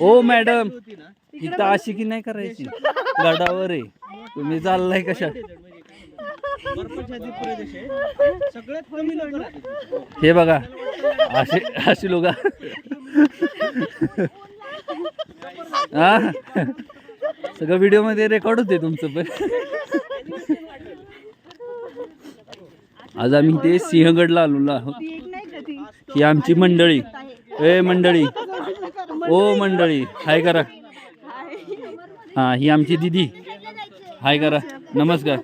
ओ madam इथं अशी की नाही करायची गडावर आहे तुम्ही चाललाय कशा हे बघा अशी लोक हा सगळं व्हिडिओ मध्ये रेकॉर्ड होते तुमचं पण आज आम्ही ते सिंहगडला आलेलो आहोत ही आमची मंडळी ए मंडळी ओ मंडळी हाय करा हा ही आमची दीदी हाय करा नमस्कार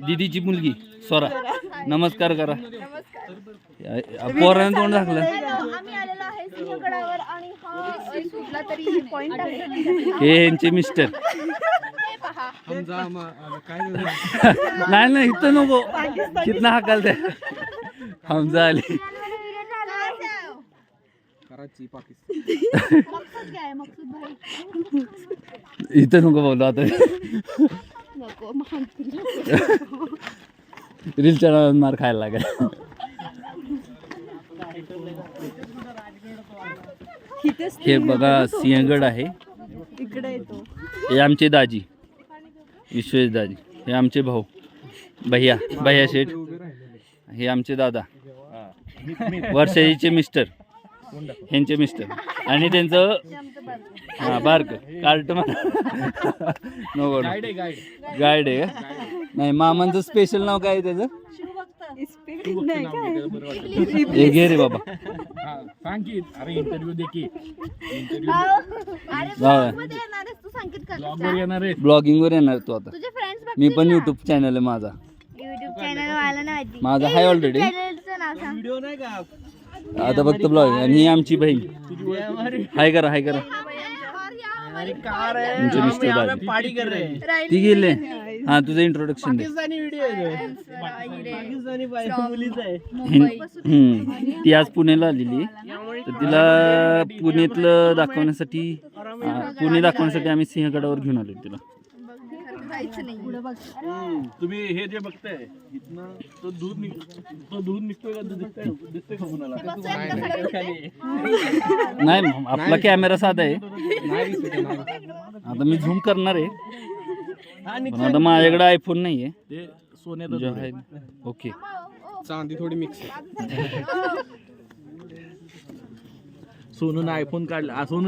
दीदीची मुलगी स्वरा नमस्कार करा पोरानं तोंड दाखलं हे यांचे मिस्टर नाही नाही इथं नको कितना हाकाल त्या हमजा आले इथं नको बोललो आता रीलच्या मार खायला लागेल हे बघा सिंहगड आहे हे आमचे दाजी विश्वेश दाजी हे आमचे भाऊ भैया शेठ हे आमचे दादा वर्षाजीचे मिस्टर ह्यांचे मिस्टर आणि त्यांचं हा बारक कार्ट नको गाईड आहे का नाही मामांचं स्पेशल नाव काय आहे त्याचं हे घे रे बाबा ब्लॉगिंग वर येणार तू आता मी पण युट्यूब चॅनल आहे माझा माझा हाय ऑलरेडी आता फक्त ब्लॉग आणि ही आमची बहीण हाय करा ती गेले हा तुझं इंट्रोडक्शन दे ती आज पुण्याला आलेली तर तिला पुण्यातलं दाखवण्यासाठी आम्ही सिंहगडावर घेऊन आलो तिला तुम्ही हे जे बघताय इथनं तो दूध निघतोय का दिसतोय का कुणाला नाही आपला कॅमेरा साधा आहे आता मी झूम करणार आहे पण आता माझ्याकडे आयफोन नाहीये ते सोन्यात ओके चांदी थोडी मिक्स आहे सोनून आयफोन काढला सोनू